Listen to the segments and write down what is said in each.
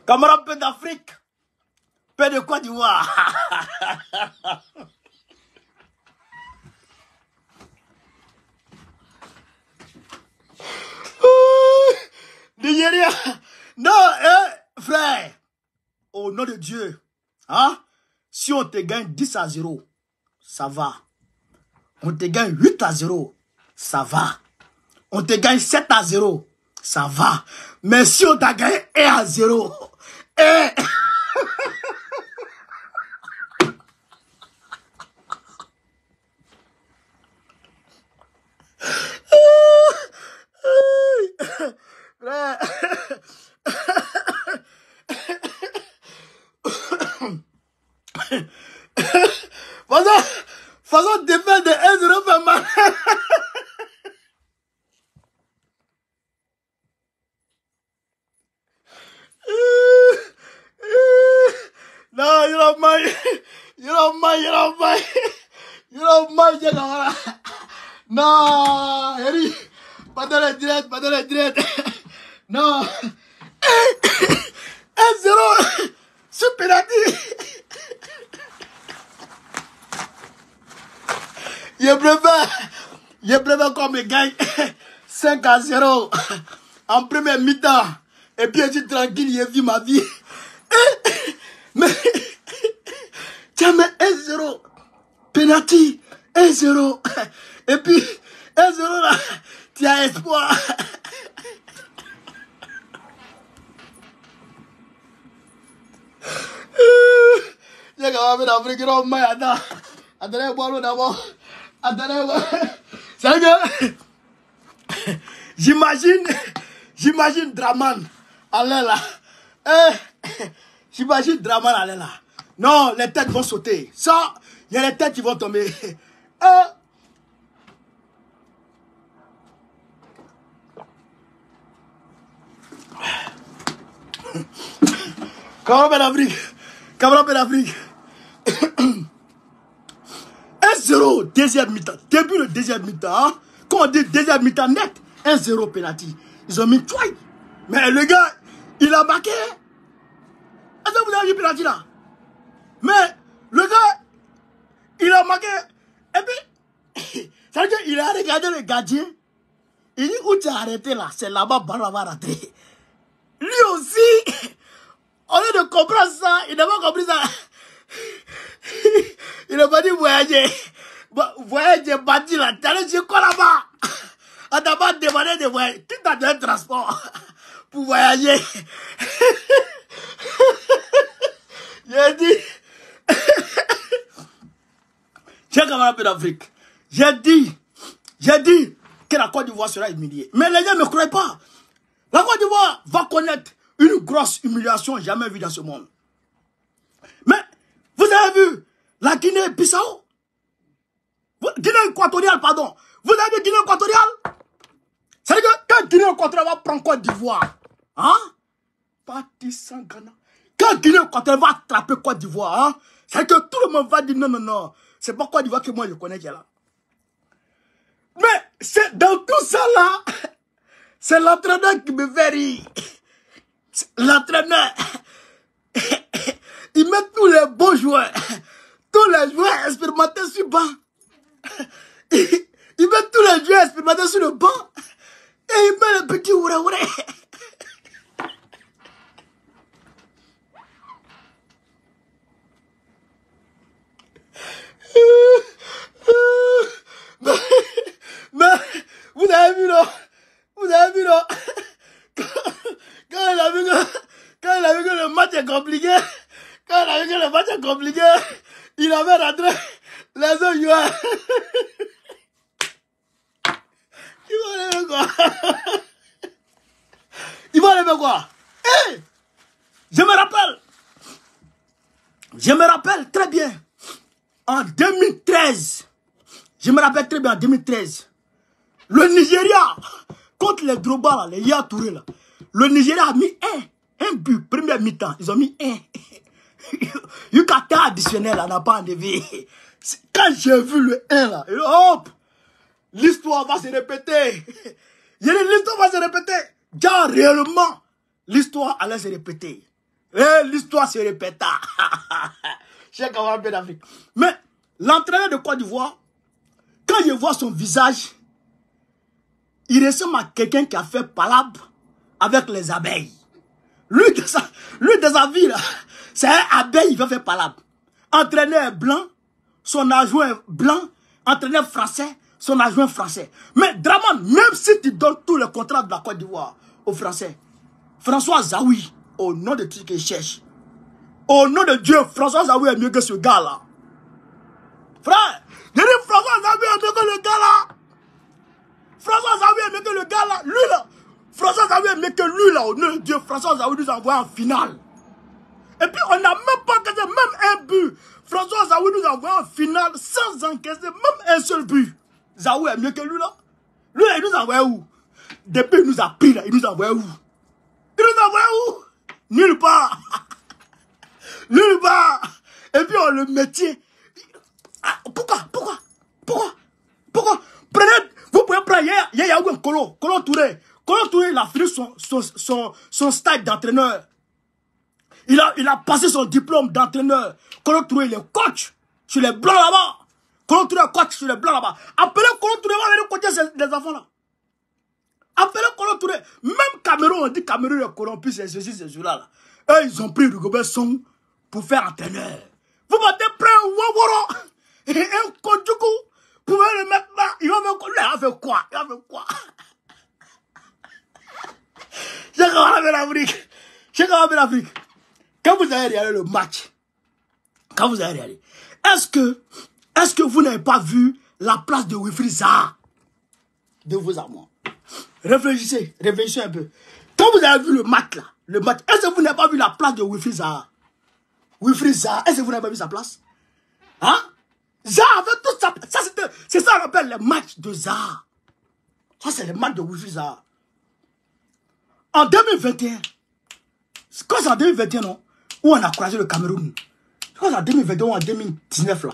Cameroun, peu d'Afrique. Peu de Côte d'Ivoire. Nigeria. Non, frère. Au nom de Dieu. Hein? Si on te gagne 10-0, ça va. On te gagne 8-0, ça va. On te gagne 7-0, ça va. Mais si on t'a gagné 1-0, façon défaite de 1-0 fait mal. No, you don't mind. You don't mind. You don't mind. You don't mind. You don't mind. No, Harry. Pas de la direct. Pas de la direct. Non. 1-0. Sur penalty. Je préfère qu'on me gagne 5-0 en première mi-temps. Et puis je suis tranquille, je vis ma vie. Mais tu as mis 1-0. Penalty, 1-0. Et puis 1-0 là, tu as espoir. J'ai quand même d'Afrique, non, mais attends. Attendez, boire l'eau d'abord. Attendez, c'est vrai que j'imagine Draman aller là. J'imagine Draman aller là. Non, les têtes vont sauter. Ça, il y a les têtes qui vont tomber. Cameroun d'Afrique. Cameroun d'Afrique. 1-0, deuxième mi-temps. Début de deuxième mi-temps. Hein? Quand on dit deuxième mi-temps net, 1-0 penalty. Ils ont mis 3. Mais le gars, il a marqué. Est-ce que vous avez vu penalty là? Mais le gars, il a marqué. Et puis, ça veut dire qu'il a regardé le gardien. Il dit, où tu as arrêté là? C'est là-bas, Baro va rater. Lui aussi, au lieu de comprendre ça, il n'a pas compris ça. Il n'a pas dit voyager. Voyager, bâti là. T'as allé dire quoi là-bas? On t'a pas demandé de voyager. Qui t'a donné un transport pour voyager? J'ai dit. J'ai camarade d'Afrique. J'ai dit que la Côte d'Ivoire sera humiliée. Mais les gens ne me croient pas. La Côte d'Ivoire va connaître une grosse humiliation jamais vue dans ce monde. Mais, vous avez vu la Guinée-Bissau? Guinée équatoriale, pardon. Vous avez vu Guinée équatoriale? C'est-à-dire que quand Guinée équatoriale va prendre Côte d'Ivoire, hein? Parti sans Ghana. Quand Guinée équatoriale va attraper Côte d'Ivoire, hein? C'est-à-dire que tout le monde va dire non, non, non. C'est pas Côte d'Ivoire que moi je connais qui est là. Mais, c'est dans tout ça là, c'est l'entraîneur qui me fait rire. L'entraîneur. Il met tous les bons joueurs. Tous les joueurs expérimentés sur le banc. Il met tous les joueurs expérimentés sur le banc. Et il met les petits ouré-ouré. Mais, vous avez vu là? Vous avez vu là? Quand il a vu que le match est compliqué, il avait rentré les autres joueurs. Il va aller quoi? Hey! Je me rappelle très bien. En 2013, je me rappelle très bien en 2013, le Nigeria, contre les Drogba, les Yaya Touré, là, le Nigeria a mis un but, première mi-temps, ils ont mis un. Yukata additionnel, là, n'a pas enlevé. Quand j'ai vu le 1, là, hop, l'histoire va se répéter. L'histoire va se répéter. Déjà, réellement, l'histoire allait se répéter. Et l'histoire se répéta. Cheikh Amara Ben Afrique. Mais l'entraîneur de Côte d'Ivoire, quand il voit son visage, il ressemble à quelqu'un qui a fait palabre avec les abeilles. Lui, de sa vie, là, c'est un abeille, il va faire palabre. Entraîneur blanc, son adjoint blanc, entraîneur français, son adjoint français. Mais Draman, même si tu donnes tous les contrats de la Côte d'Ivoire aux Français, François Zawi, au nom de tout ce qu'il cherche, au nom de Dieu, François Zawi est mieux que ce gars-là. Frère, je dis François Zawi est mieux que le gars-là. François Zawi est mieux que le gars-là. Lui là, François Zawi est mieux que lui là, au nom de Dieu. François Zawi nous a envoyé en finale. Et puis on n'a même pas encaissé même un but. François Zawi nous a envoyé en finale sans encaisser même un seul but. Zawi est mieux que lui là. Lui là, il nous a envoyé où? Depuis il nous a pris là, il nous a envoyé où? Il nous a envoyé où? Nulle part. Nulle part. Et puis on le mettait. Ah, pourquoi prenez, vous pouvez prendre, il y a un Kolo Touré. Kolo Touré, il a fini son stage d'entraîneur. Il a passé son diplôme d'entraîneur. Kolo Touré, il est coach sur les blancs là-bas. Kolo Touré est coach sur les blancs là-bas. Appelez Kolo Touré, on va venir coacher des enfants là. Appelez Kolo Touré. Même Cameroun, on dit Cameroun est corrompu, c'est ceci, c'est cela là. Eux, ils ont pris Rigobert Song pour faire entraîneur. Vous m'avez pris un Waworo et un Kodjoukou. Vous pouvez le mettre là. Il va faire quoi? Il va faire quoi? Cheikh Amara Ben Afrique. Cheikh Amara Ben Afrique. Quand vous avez regardé le match, est-ce que vous n'avez pas vu la place de Wilfried Zaha de vos amours? Réfléchissez un peu. Quand vous avez vu le match là, est-ce que vous n'avez pas vu la place de Wilfried Zaha? Wilfried Zaha, est-ce que vous n'avez pas vu sa place? Hein? Zaha avait toute sa place. C'est ça qu'on appelle le match de Zaha. Ça, c'est le match de Wilfried Zaha. En 2021, quand c'est en 2021, non? Où on a croisé le Cameroun. Je crois que c'est en 2021 ou en 2019 là.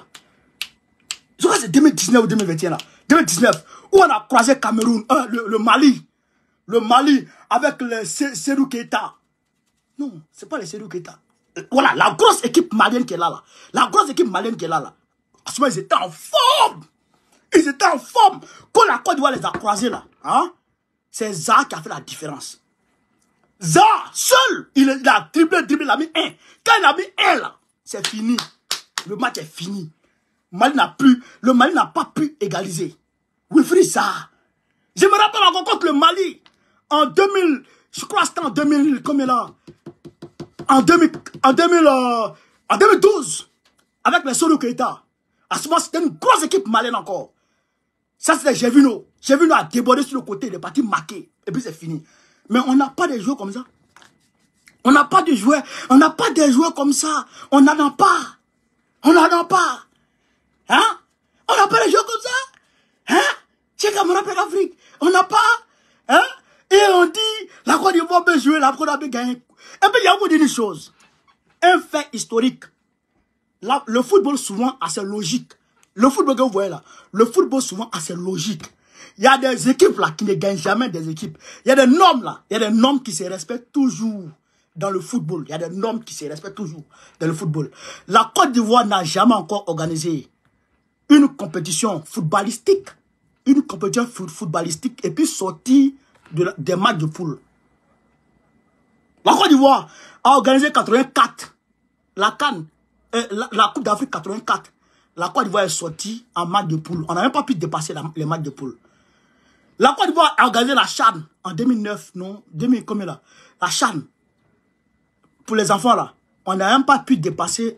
Je crois que c'est 2019 ou 2021 là. 2019, où on a croisé Cameroun, le Mali. Le Mali avec le Serou Keita. Non, c'est pas le Serou Keita. Voilà, la grosse équipe malienne qui est là. La grosse équipe malienne qui est là. En ce moment, ils étaient en forme. Quand la Côte d'Ivoire les a croisés là, hein, c'est Zaha qui a fait la différence. Zaha, seul, il a dribblé, il a mis un. Quand il a mis un là, c'est fini. Le match est fini. Le Mali n'a pas pu égaliser. Wilfried Zaha. Je me rappelle encore contre le Mali. En 2000, je crois que c'était en 2000, combien là? En 2012, avec les Serou Keita. À ce moment, c'était une grosse équipe malienne encore. Ça, c'était Gévino. Gévino a débordé sur le côté, il est parti marquer. Et puis c'est fini. Mais on n'a pas de joueurs comme ça. On n'a pas de joueurs. On n'a pas de joueurs comme ça. On n'en a pas. Hein? On n'a pas de joueurs comme ça. Hein? Cheikh Amara Ben Afrique. On n'a pas. Hein? Et on dit, la Côte d'Ivoire peut jouer, la Côte d'Ivoire peut gagner. Et puis il y a vous dire une chose. Un fait historique. Le football souvent a ses logiques. Le football que vous voyez là, le football souvent a ses logiques. Il y a des équipes là qui ne gagnent jamais des équipes. Il y a des normes là. Il y a des normes qui se respectent toujours dans le football. Il y a des normes qui se respectent toujours dans le football. La Côte d'Ivoire n'a jamais encore organisé une compétition footballistique. Une compétition footballistique et puis sorti des matchs de poule. La Côte d'Ivoire a organisé 84. La CAN, la Coupe d'Afrique 84. La Côte d'Ivoire est sortie en match de poule. On n'a même pas pu dépasser les matchs de poule. La Côte d'Ivoire a organisé la CHAN en 2009, non? 2000, combien là? La CHAN. Pour les enfants là, on n'a même pas pu dépasser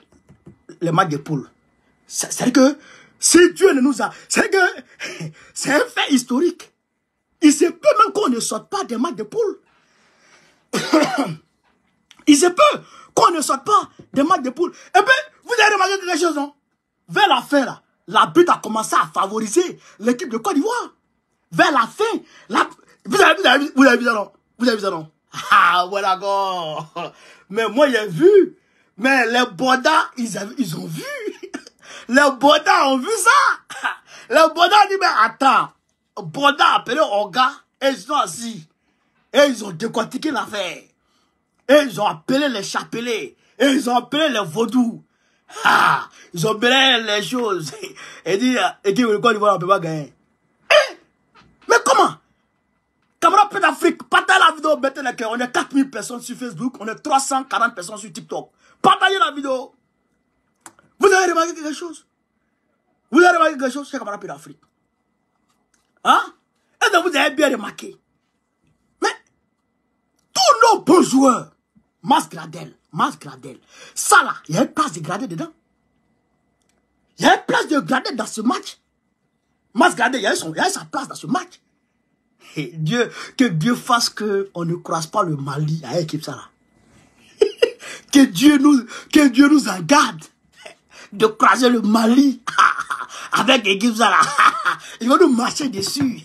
les matchs de poule. C'est que, si Dieu ne nous a... C'est que, c'est un fait historique. Il se peut même qu'on ne sorte pas des matchs de poule. Il se peut qu'on ne sorte pas des matchs de poule. Et puis, vous avez remarqué quelque chose, non? Vers la fin, là, la but a commencé à favoriser l'équipe de Côte d'Ivoire. Vers la fin, vous avez vu ça, non? Vous avez vu ça, non? Ah, voilà, d'accord. Mais moi, j'ai vu. Mais les Bodas, ils ont vu. Les Bodas ont vu ça. Les Bodas ont dit, mais attends. Bodas a appelé Oga et ils sont assis. Et ils ont décortiqué l'affaire. Et ils ont appelé les chapelets. Et ils ont appelé les vaudous. Ah, ils ont appelé les choses. Et dit, équipe de Côte d'Ivoire, on ne peut pas gagner. Mais comment? Camarade Paix d'Afrique, partagez la vidéo, mettez le cœur. On est 4000 personnes sur Facebook, on est 340 personnes sur TikTok. Partagez la vidéo. Vous avez remarqué quelque chose? Vous avez remarqué quelque chose, c'est Camarade Paix d'Afrique? Hein? Est-ce que vous avez bien remarqué? Mais, tous nos bons joueurs, Mas Gradel, ça là, il y a une place de Gradel dedans. Il y a une place de Gradel dans ce match. Mas Gradel, il y a sa place dans ce match. Et que Dieu fasse qu'on ne croise pas le Mali à l'équipe ça là. que Dieu nous en garde de croiser le Mali avec l'équipe ça là. Ils vont nous marcher dessus.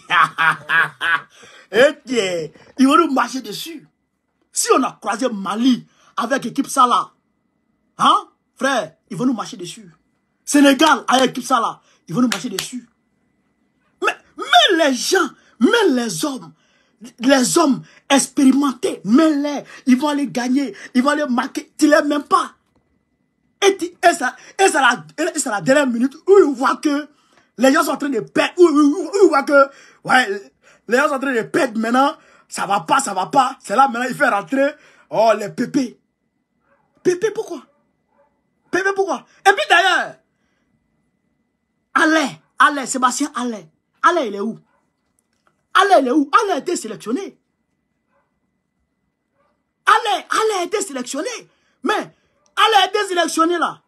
Ils vont nous marcher dessus. Si on a croisé Mali avec l'équipe ça là, hein, frère, ils vont nous marcher dessus. Sénégal avec l'équipe ça là, ils vont nous marcher dessus. Mais les gens, même les hommes expérimentés, même ils vont aller gagner, ils vont aller marquer, tu les même pas. Et c'est la dernière minute où ils voient que les gens sont en train de perdre, où ils voient que, ouais, les gens sont en train de perdre maintenant, ça va pas. C'est là maintenant, il fait rentrer, oh, les pépés. Pépé, pourquoi? Pépé, pourquoi? Et puis d'ailleurs, Allez, Sébastien Allais, il est où? Allez a été sélectionné. Allez a été sélectionné. Mais Allez a été sélectionné là.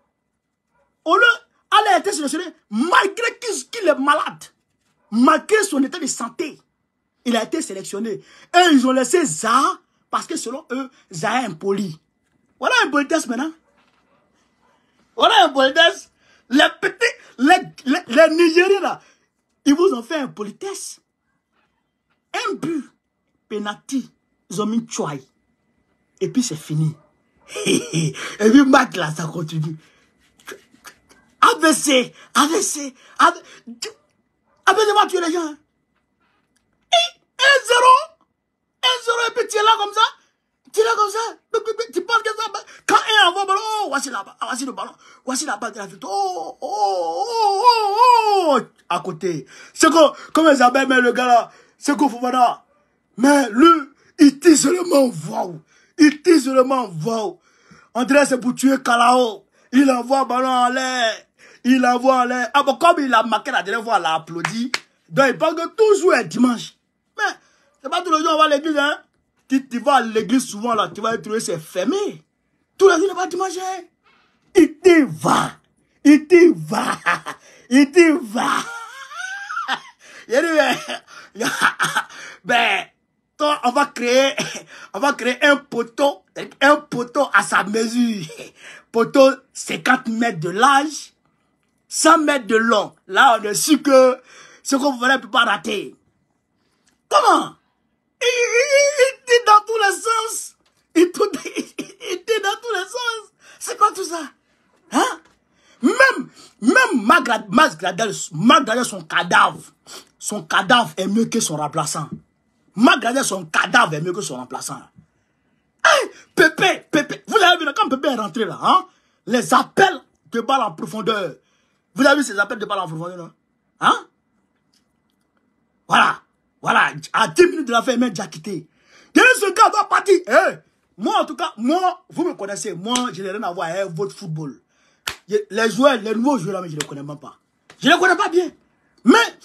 Allez a été sélectionné malgré qu'il est malade. Malgré son état de santé. Il a été sélectionné. Et ils ont laissé Zaha parce que selon eux, Zaha est impoli. Voilà un politesse maintenant. Voilà un politesse. Les petits, les Nigériens là, ils vous ont fait un politesse. Un but, penalty, ils ont mis Chouaï. Et puis c'est fini. Et puis Mac là, ça continue. ABC va tuer les gens. 1-0, et puis tu es là comme ça. Tu penses que ça. Quand un envoie le ballon, oh, voici là-bas, voici le ballon, voici la balle de la victoire. Oh, à côté. C'est comme Isabelle met le gars là, c'est qu'on faut voir. Mais lui, il tire seulement wow. André, c'est pour tuer Kalao. Il envoie le ballon en l'air. Ah bon, comme il a marqué la dernière fois, il a applaudi. Donc il pense que toujours est dimanche. Mais c'est pas tous les jours on va à l'église, hein. Tu vas à l'église souvent là, tu vas trouver c'est fermé. Tous les jours, il va dimanche. Hein? Il te va. Il te va. Ben, toi, on va créer un poteau à sa mesure. Poteau 50 mètres de large, 100 mètres de long. Là, on est sûr que ce qu'on voulait ne peut pas rater. Comment? Il dit dans tous les sens. Il dit dans tous les sens. C'est quoi tout ça? Hein? Même Mas Gradel, son cadavre est mieux que son remplaçant. Mas Gradel, son cadavre est mieux que son remplaçant. Hey, Pépé, vous avez vu quand Pépé est rentré là, hein? Les appels de balles en profondeur. Vous avez vu ces appels de balles en profondeur, non? Hein? Voilà, à 10 minutes de la fin, il m'a déjà quitté. Ce gars doit partir. Hey, moi, en tout cas, vous me connaissez, moi, je n'ai rien à voir avec votre football. Les nouveaux joueurs, mais je ne les connais même pas. Je ne les connais pas bien. Mais,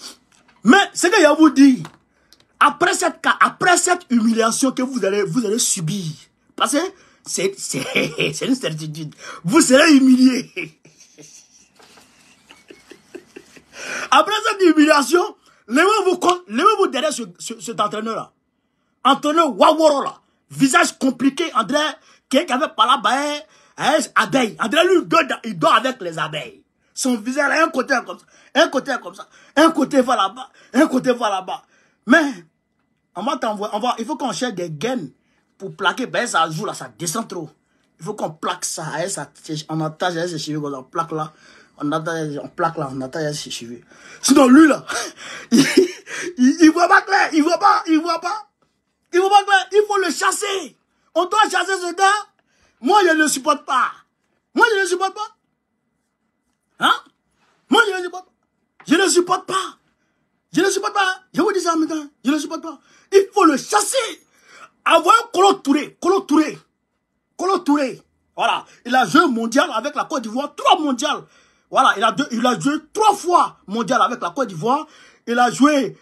ce que je vous dis, après cette humiliation que vous allez subir, parce que c'est une certitude, vous serez humilié. Après cette humiliation, levez-vous derrière cet entraîneur-là. Entraîneur Waworo là. Visage compliqué, André, qui avait pas là-bas, abeille. André, lui, il dort avec les abeilles. Son visage, un côté comme ça, un côté va là-bas, un côté va là-bas. Mais, il faut qu'on cherche des gaines pour plaquer, ben ça joue là, ça descend trop. Il faut qu'on plaque ça, on attache ses cheveux, on plaque là. On attache ses cheveux. Sinon, lui, là, il voit pas clair, il voit pas clair. Il faut le chasser. On doit chasser ce gars. Moi, je ne le supporte pas. Moi, je ne le supporte pas. Hein? Moi, je ne le supporte pas. Je ne le supporte pas. Je ne le supporte pas. Je vous dis ça maintenant. Je ne le supporte pas. Il faut le chasser. Envoyez Kolo Touré. Kolo Touré. Kolo Touré. Voilà. Il a joué mondial avec la Côte d'Ivoire. 3 mondiales. Voilà. Il a joué 3 fois mondial avec la Côte d'Ivoire. Il a joué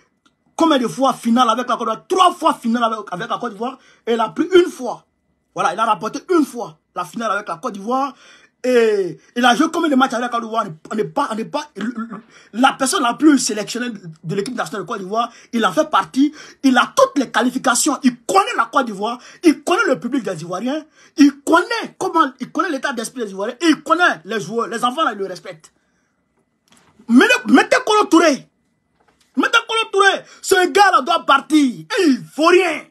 combien de fois finale avec la Côte d'Ivoire? 3 fois finale avec la Côte d'Ivoire. Et il a pris 1 fois. Voilà. Il a rapporté 1 fois la finale avec la Côte d'Ivoire. Et il a joué combien de matchs avec la Côte d'Ivoire? On n'est pas la personne la plus sélectionnée de l'équipe nationale de Côte d'Ivoire. Il en fait partie. Il a toutes les qualifications. Il connaît la Côte d'Ivoire. Il connaît le public des Ivoiriens. Il connaît l'état d'esprit des Ivoiriens. Et il connaît les joueurs. Les enfants, là, ils le respectent. Mettez Kolo Touré. Mettez Kolo Touré. Ce gars-là doit partir. Et il ne faut rien.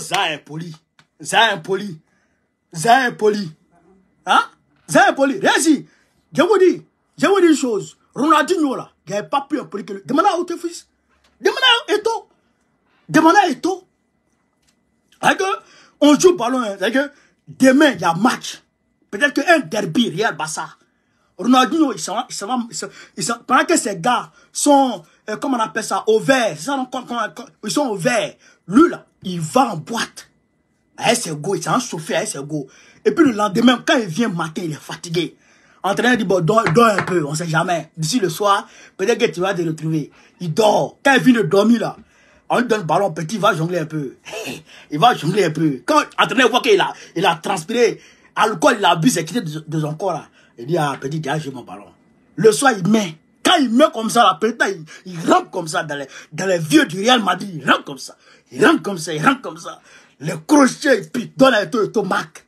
Ça est poli. Ça est poli. Ça est poli. Hein? C'est poli. Réagis. Je vous dis une chose. Ronaldinho là, il n'avait pas plus un poli que lui. Demandez à votre fils. Demandez à Eto'o. Demandez à Eto'o. On joue ballon. Demain, il y a match. Peut-être qu'un derby, Real Barça. Ronaldinho, pendant que ces gars sont, comment on appelle ça, au vert. Ils sont au vert. Lui là, il va en boîte. Il s'est un chauffeur, il s'est go. Et puis le lendemain, quand il vient matin, il est fatigué. Entraîneur dit, bon, dors un peu, on sait jamais. D'ici le soir, peut-être que tu vas te retrouver. Il dort. Quand il vient de dormir là, on lui donne le ballon, petit, il va jongler un peu. Il va jongler un peu. Quand l'entraîneur voit qu'il a transpiré, alcool, il a bu, c'est quitté de son corps là. Il dit, ah, petit, j'ai mon ballon. Le soir, il met. Quand il met comme ça, là, petit, il rentre comme ça dans les vieux du Real Madrid. Il rentre comme ça. Il rentre comme ça, il rentre comme ça. Les crochets, et puis donne à Eto'o Mac.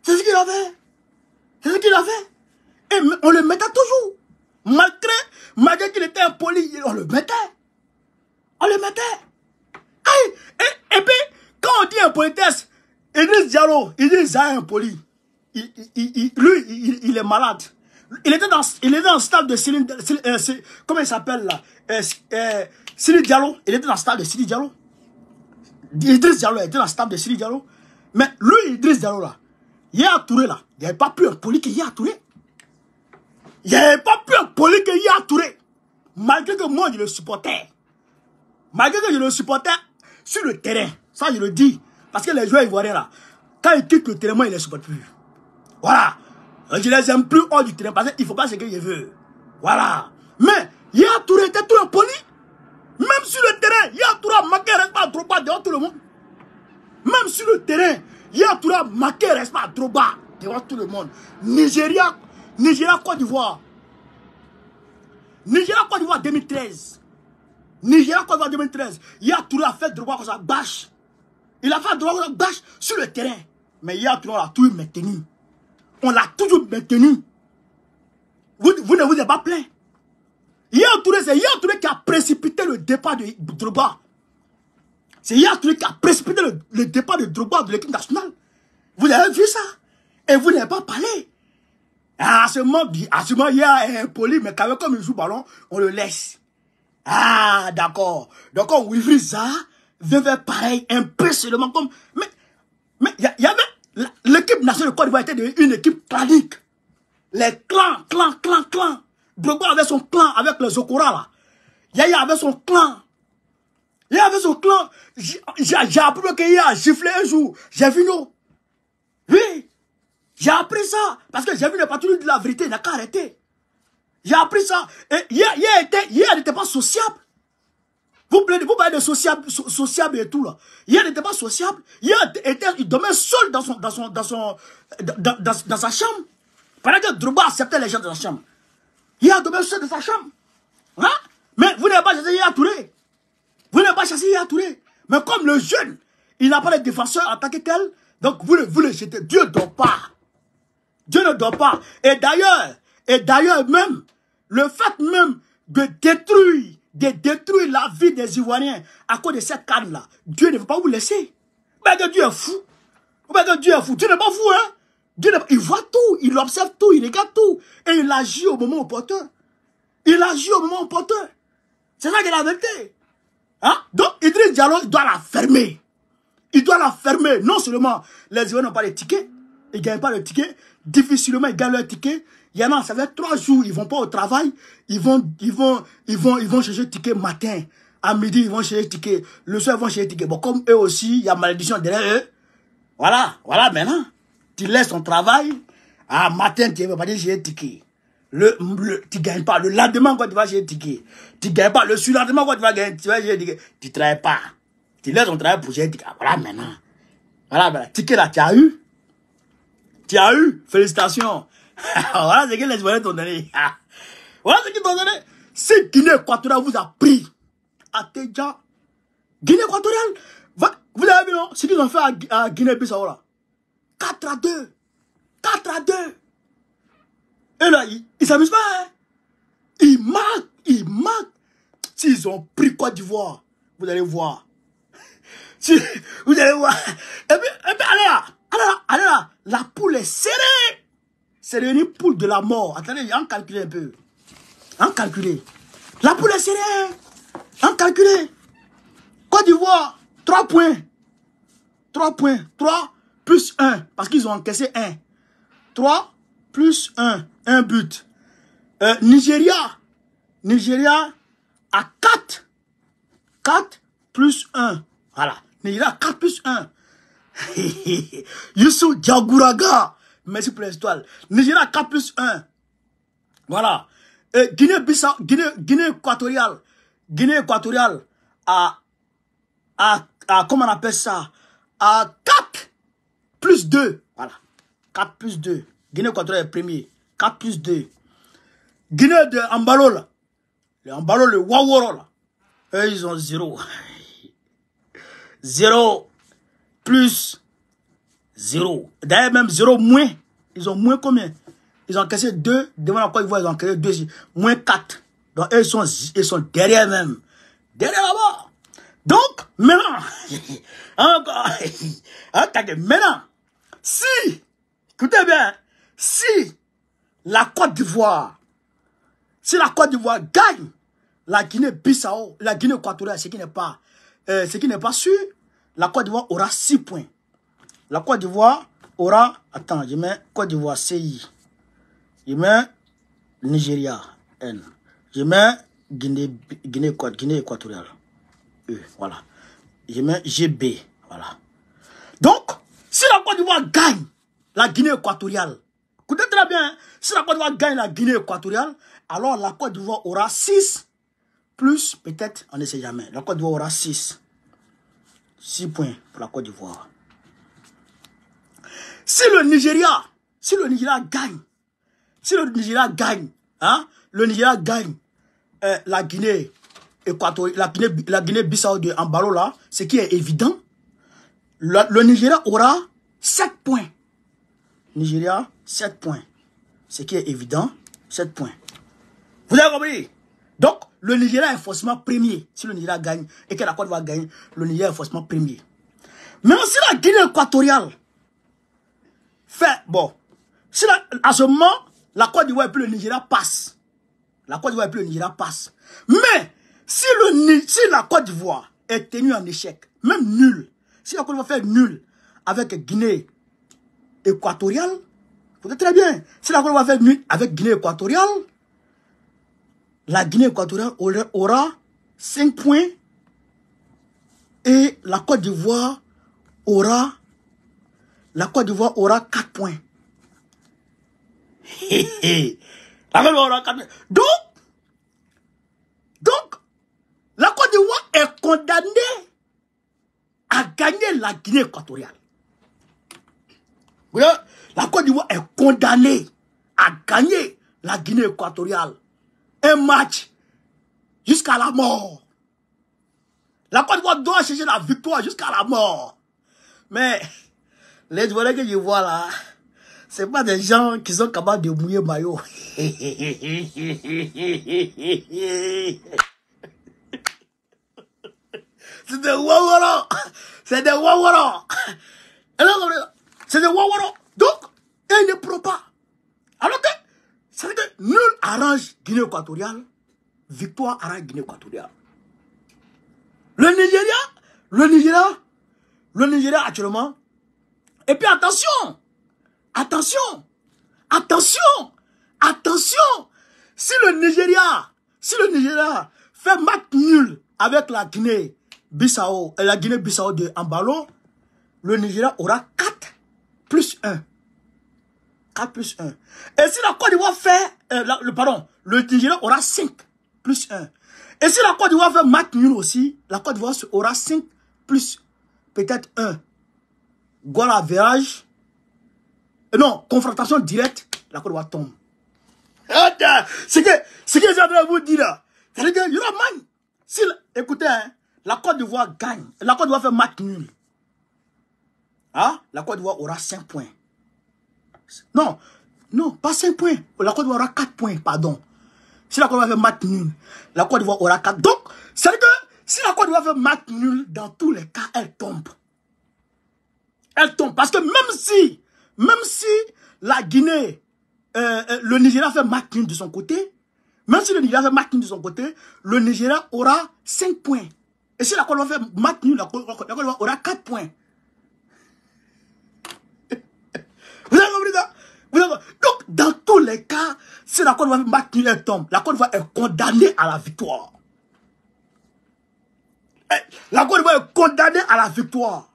C'est ce qu'il a fait. C'est ce qu'il a fait. Et on le mettait toujours. Malgré qu'il était impoli, on le mettait. On le mettait. Et puis, quand on dit impolitesse, Idriss Diallo, il dit ça impoli. Lui, il est malade. Il était dans le stade de Céline, comment il s'appelle là? Sidi Diallo. Il était dans le stade de Sidi Diallo. Idriss Diallo était dans le stade de Sidi Diallo. Mais lui, Idriss Diallo là, Yaya Touré là, il n'y avait pas plus un poli que Yaya Touré. Il n'y avait pas plus un poli que Yaya Touré. Malgré que moi je le supportais. Malgré que je le supportais sur le terrain. Ça je le dis. Parce que les joueurs ivoiriens là, quand ils quittent le terrain, moi ils ne les supportent plus. Voilà. Je les aime plus hors du terrain parce qu'il ne faut pas ce que je veux. Voilà. Mais Yaya Touré était tout un poli. Même sur le terrain, Yaya Touré a marqué reste pas trop bas devant tout le monde. Même sur le terrain, Yaya Touré a marqué reste pas trop bas devant tout le monde. Nigeria, Côte d'Ivoire. Nigeria, Côte d'Ivoire 2013. Nigeria, Côte d'Ivoire 2013. Yaya Touré a fait droit comme ça, bâche. Il a fait droit comme ça, bâche sur le terrain. Mais Yaya Touré l'a toujours maintenu. On l'a toujours maintenu. Vous ne vous êtes pas plaint. Yaya Touré, c'est Yaya Touré qui a précipité le départ de Drogba. C'est Yaya Touré qui a précipité le départ de Drogba de l'équipe nationale. Vous avez vu ça? Et vous n'avez pas parlé. À ce moment, il y a un poli, mais quand même, comme il joue ballon, on le laisse. Ah, d'accord. Donc, Wilfried Zaha veut faire pareil, un peu seulement comme... Mais il y avait... L'équipe nationale de Côte d'Ivoire était une équipe clanique. Les clans. Drogba avait son clan avec les Okora, là. Yaya avait son clan. J'ai appris qu'il a giflé un jour. J'ai vu nous. Oui. J'ai appris ça. Parce que j'ai vu ne pas toujours dire la vérité. Il n'a qu'à arrêter. J'ai appris ça. Et hier n'était pas sociable. Vous parlez de sociable et tout là. Hier n'était pas sociable. Hier il dormait seul dans sa chambre. Pendant que Drogba acceptait les gens dans sa chambre. Hier dormait seul dans sa chambre. Hein? Mais vous n'avez pas chassé Yaya Touré. Vous n'avez pas chassé Yaya Touré. Mais comme le jeune, il n'a pas de défenseur en tant que tel, donc vous le jetez. Dieu ne dort pas. Dieu ne dort pas. Et d'ailleurs même, le fait même de détruire la vie des Ivoiriens à cause de cette canne-là, Dieu ne veut pas vous laisser. Mais que Dieu est fou. Dieu n'est pas fou, hein. Il voit tout, il observe tout, il regarde tout. Et il agit au moment opportun. C'est ça qui est la vérité. Hein? Donc, Idriss Diallo, il doit la fermer. il doit la fermer. Non seulement les Ivoiriens n'ont pas les tickets, ils ne gagnent pas le ticket, difficilement ils gagnent leur ticket. Il y en a, ça fait 3 jours, ils ne vont pas au travail, ils vont chercher le ticket matin. À midi, ils vont chercher le ticket. Le soir, ils vont chercher le ticket. Bon, comme eux aussi, il y a malédiction derrière eux. Voilà maintenant. Tu laisses ton travail. À matin, tu ne vas pas dire chercher le ticket. Tu ne gagnes pas. Le lendemain, quand tu vas chercher le ticket. Tu ne gagnes pas. Le surlendemain, quand tu vas chercher le ticket. Tu ne travailles pas. Tu laisses ton travail pour chercher le ticket. Voilà maintenant. Voilà, ticket là, tu as eu. Tu as eu. Félicitations. Voilà ce que les Ivoiriens t'ont donné. Voilà ce qu'ils t'ont donné. Si Guinée équatoriale vous a pris à Téja, Guinée équatoriale, vous avez vu non, ce qu'ils ont fait à Guinée-Bissau là. 4-2. 4-2. Et là, ils s'amusent pas. Hein? Ils marquent. S'ils ont pris Côte d'Ivoire, vous allez voir. Vous allez voir. Et puis allez là. La poule est serrée. C'est une poule de la mort. Attendez, en calculez un peu. En calculez. La poule est serrée. En calculez. Côte d'Ivoire, 3 points. 3 points. 3 plus 1. Parce qu'ils ont encaissé 1. 3 plus 1. Un but. Nigeria à 4. 4 plus 1. Voilà. Nigeria 4 plus 1. Youssou Diagouraga. Merci pour l'étoile. Nigeria 4 plus 1. Voilà. Guinée-Bissau, Guinée équatoriale. Guinée équatoriale à comment on appelle ça? À 4 plus 2. Voilà. 4 plus 2. Guinée équatoriale est premier. 4 plus 2. Guinée de Ambalo là. Le Ambalo, le Waworo là. Eux, ils ont 0. 0 plus 0. D'ailleurs, même 0 moins. Ils ont moins combien? Ils ont cassé 2. Devant la Côte d'Ivoire, ils ont cassé 2. Moins 4. Donc, eux, ils sont derrière même. Derrière là-bas. Donc, maintenant, maintenant, si, écoutez bien, si la Côte d'Ivoire gagne la Guinée-Bissau, la Guinée équatoriale, ce qui n'est pas sûr, la Côte d'Ivoire aura 6 points. La Côte d'Ivoire aura, attends, je mets Côte d'Ivoire CI, je mets Nigeria N, je mets Guinée équatoriale E, voilà. Je mets GB, voilà. Donc, si la Côte d'Ivoire gagne la Guinée équatoriale, écoutez très bien, hein, si la Côte d'Ivoire gagne la Guinée équatoriale, alors la Côte d'Ivoire aura 6 plus, peut-être, on ne sait jamais, la Côte d'Ivoire aura 6 points pour la Côte d'Ivoire. Si le Nigeria gagne, hein, le Nigeria gagne la Guinée équatoriale, la Guinée-Bissau de Ambalo là, ce qui est évident, le Nigeria aura 7 points. Nigeria, 7 points. Ce qui est évident, 7 points. Vous avez compris? Donc, le Nigeria est forcément premier. Si le Nigeria gagne et que la Côte d'Ivoire gagne, le Nigeria est forcément premier. Mais si la Guinée équatoriale fait, bon, si à ce moment, la Côte d'Ivoire et puis le Nigeria passe. La Côte d'Ivoire et puis le Nigeria passe. Mais, si la Côte d'Ivoire est tenue en échec, même nul, si la Côte d'Ivoire fait nul avec Guinée équatoriale, vous êtes très bien, si la Côte d'Ivoire fait nul avec Guinée équatoriale, la Guinée équatoriale aura 5 points et la Côte d'Ivoire aura 4 points. La Côte d'Ivoire aura 4 points. Donc, la Côte d'Ivoire est condamnée à gagner la Guinée équatoriale. Oui, la Côte d'Ivoire est condamnée à gagner la Guinée équatoriale. Un match jusqu'à la mort. La Côte d'Ivoire doit chercher la victoire jusqu'à la mort. Mais les Ivoiriens que je vois là, c'est pas des gens qui sont capables de mouiller maillot. C'est des wawara. C'est des wawara. C'est des wawara. Donc, ils ne pourront pas. Alors que, c'est que nul arrange Guinée équatoriale, victoire arrange Guinée équatoriale. Le Nigeria le Nigeria actuellement. Et puis attention, attention, attention, attention. Si le Nigeria fait match nul avec la Guinée-Bissau, la Guinée-Bissau de Ambalo, le Nigeria aura 4 plus 1. 4 plus 1. Et si la Côte d'Ivoire fait, le Nigeria aura 5 plus 1. Et si la Côte d'Ivoire fait match nul aussi, la Côte d'Ivoire aura 5 plus peut-être 1. Goal à verrage. Non, confrontation directe, la Côte d'Ivoire tombe. Ce que j'ai en train de vous dire là, c'est que, si, écoutez, hein, la Côte d'Ivoire gagne, la Côte d'Ivoire fait match nul. Hein? La Côte d'Ivoire aura 5 points. Non, non, pas 5 points. La Côte d'Ivoire aura 4 points, pardon. Si la Côte d'Ivoire fait match nul, la Côte d'Ivoire aura 4. Donc, c'est que si la Côte d'Ivoire fait match nul, dans tous les cas, elle tombe. Elle tombe. Parce que même si la Guinée, le Nigeria fait match nul de son côté, même si le Nigeria fait match nul de son côté, le Nigeria aura 5 points. Et si la Côte d'Ivoire fait match nul, la Côte d'Ivoire aura 4 points. Vous avez compris ça? Donc, dans tous les cas, si la Côte d'Ivoire fait match nul, elle tombe. La Côte d'Ivoire est condamnée à la victoire. La Côte d'Ivoire est condamnée à la victoire.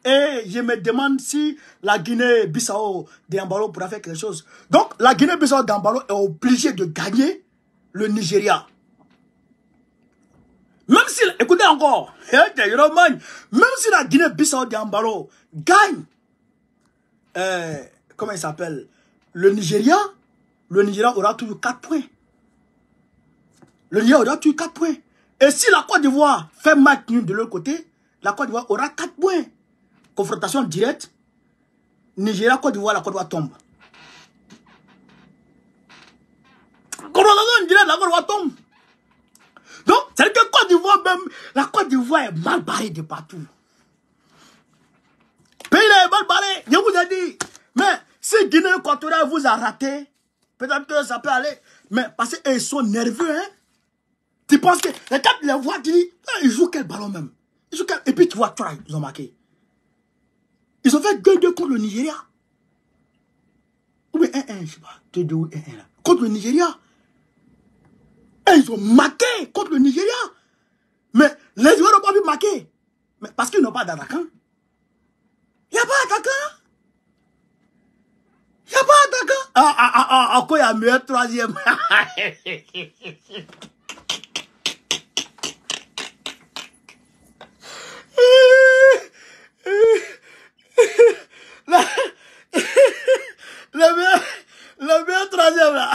Et je me demande si la Guinée-Bissau d'Ambalo pourra faire quelque chose. Donc, la Guinée-Bissau d'Ambalo est obligée de gagner le Nigeria. Même si, écoutez encore, même si la Guinée-Bissau d'Ambalo gagne, comment il s'appelle, le Nigeria aura toujours 4 points. Le Nigeria aura toujours 4 points. Et si la Côte d'Ivoire fait match nul de l'autre côté, la Côte d'Ivoire aura 4 points. Confrontation directe, Nigeria, Côte d'Ivoire, la Côte d'Ivoire tombe. Confrontation directe, la Côte d'Ivoire tombe. Donc, c'est que Côte d'Ivoire même, la Côte d'Ivoire est mal barrée de partout. Le pays est mal barré, je vous ai dit. Mais si Guinée équatoriale vous a raté, peut-être que ça peut aller. Mais parce qu'ils sont nerveux, hein. Tu penses que, les quatre les voix, tu dis, ils jouent quel ballon même? Ils jouent quel... Et puis tu vois, ils ont marqué. Ils ont fait 2-2 contre le Nigeria. Ou bien 1-1, je sais pas. 2-2 ou 1-1 là. Contre le Nigeria. Et ils ont marqué contre le Nigeria. Mais les joueurs n'ont pas pu marquer. Mais parce qu'ils n'ont pas d'attaquant. Il n'y a pas d'attaquant. Il n'y a pas d'attaquant. Encore il y a un meilleur troisième. Le meilleur troisième là.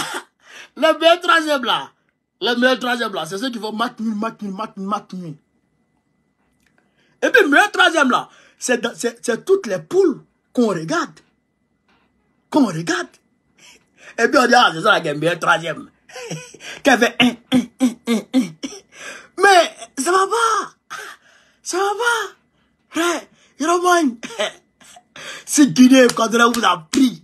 Le meilleur troisième là. Le meilleur troisième là. C'est ceux qui vont match nul. Et puis le meilleur troisième là. C'est toutes les poules qu'on regarde. Et puis on dit, ah, c'est ça le meilleur troisième. Qui avait 1. Mais ça va pas. Ça va pas. Hey, you know man. Si Guinée équatoriale vous a pris,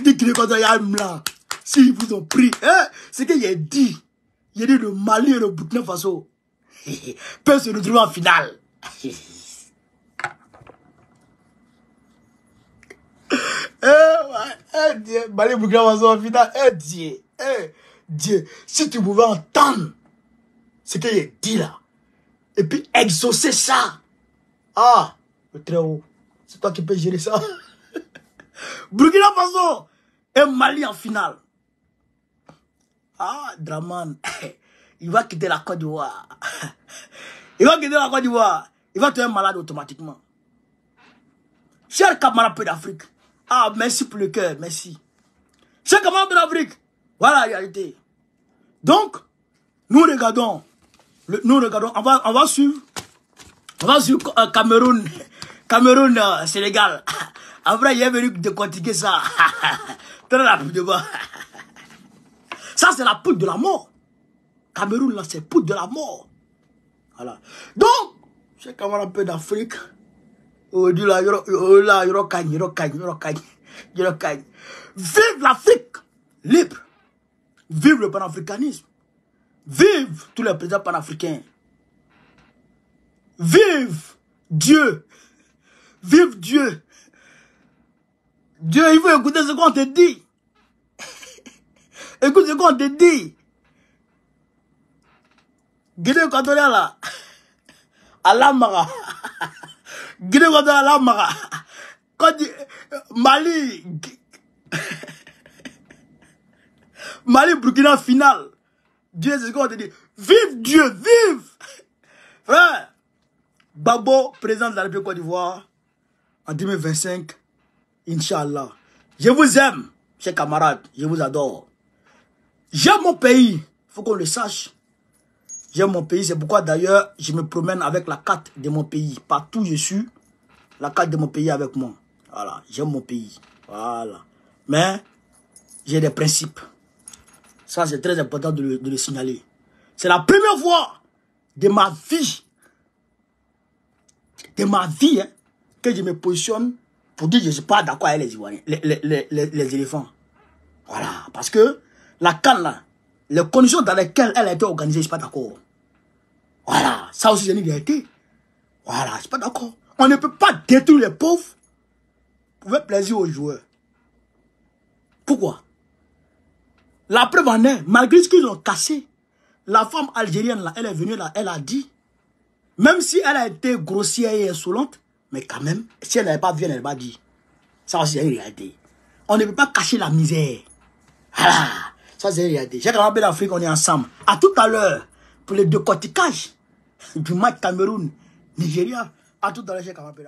Guinée équatoriale là, si vous ont pris, hein, c'est qu'il a dit le Mali et le Burkina Faso peuvent se retrouver en finale. Dieu, Mali et Burkina Faso en finale, Dieu, si tu pouvais entendre ce qu'il a dit là, et puis exaucer ça, ah, le très haut. C'est toi qui peux gérer ça. Burkina Faso et Mali en finale. Ah, Draman. Il va quitter la Côte d'Ivoire. Il va tomber malade automatiquement. Cher camarade d'Afrique. Ah, merci pour le cœur, merci. Cher camarade d'Afrique. Voilà la réalité. Donc, nous regardons, on va suivre Cameroun, Sénégal. Après, il est venu décortiquer ça. Ça, c'est la poudre de la mort. Cameroun, là, c'est poudre de la mort. Voilà. Donc, c'est comme un peu d'Afrique. Aujourd'hui, là, vive l'Afrique libre. Vive le panafricanisme. Vive tous les présidents panafricains. Vive Dieu. Vive Dieu. Dieu, il faut écouter ce qu'on te dit. Écoute ce qu'on te dit. Guinée Équatoriale là. Alamara. Guinée Équatoriale Alamara. Mali. Mali, Burkina finale. Dieu, c'est ce qu'on te dit. Vive Dieu, vive. Frère. Babo, président de la République Côte d'Ivoire, en 2025, Inch'Allah. Je vous aime, chers camarades, je vous adore. J'aime mon pays, il faut qu'on le sache. J'aime mon pays, c'est pourquoi d'ailleurs, je me promène avec la carte de mon pays. Partout où je suis, la carte de mon pays avec moi. Voilà, j'aime mon pays. Voilà. Mais, j'ai des principes. Ça, c'est très important de le signaler. C'est la première fois de ma vie, hein, que je me positionne pour dire que je ne suis pas d'accord avec les Ivoiriens, les éléphants. Voilà, parce que la canne là, les conditions dans lesquelles elle a été organisée, je ne suis pas d'accord. Voilà, ça aussi c'est une vérité. Voilà, je ne suis pas d'accord. On ne peut pas détruire les pauvres pour faire plaisir aux joueurs. Pourquoi? La preuve en est, malgré ce qu'ils ont cassé, la femme algérienne là, elle est venue là, elle a dit, même si elle a été grossière et insolente, mais quand même, si elle n'avait pas vu, elle va dire. Ça aussi, c'est une réalité. On ne peut pas cacher la misère. Voilà. Ça, c'est une réalité. J'ai quand même l'Afrique, on est ensemble. À tout à l'heure, pour le décortiquage du match Cameroun-Nigeria. À tout à l'heure, j'ai quand même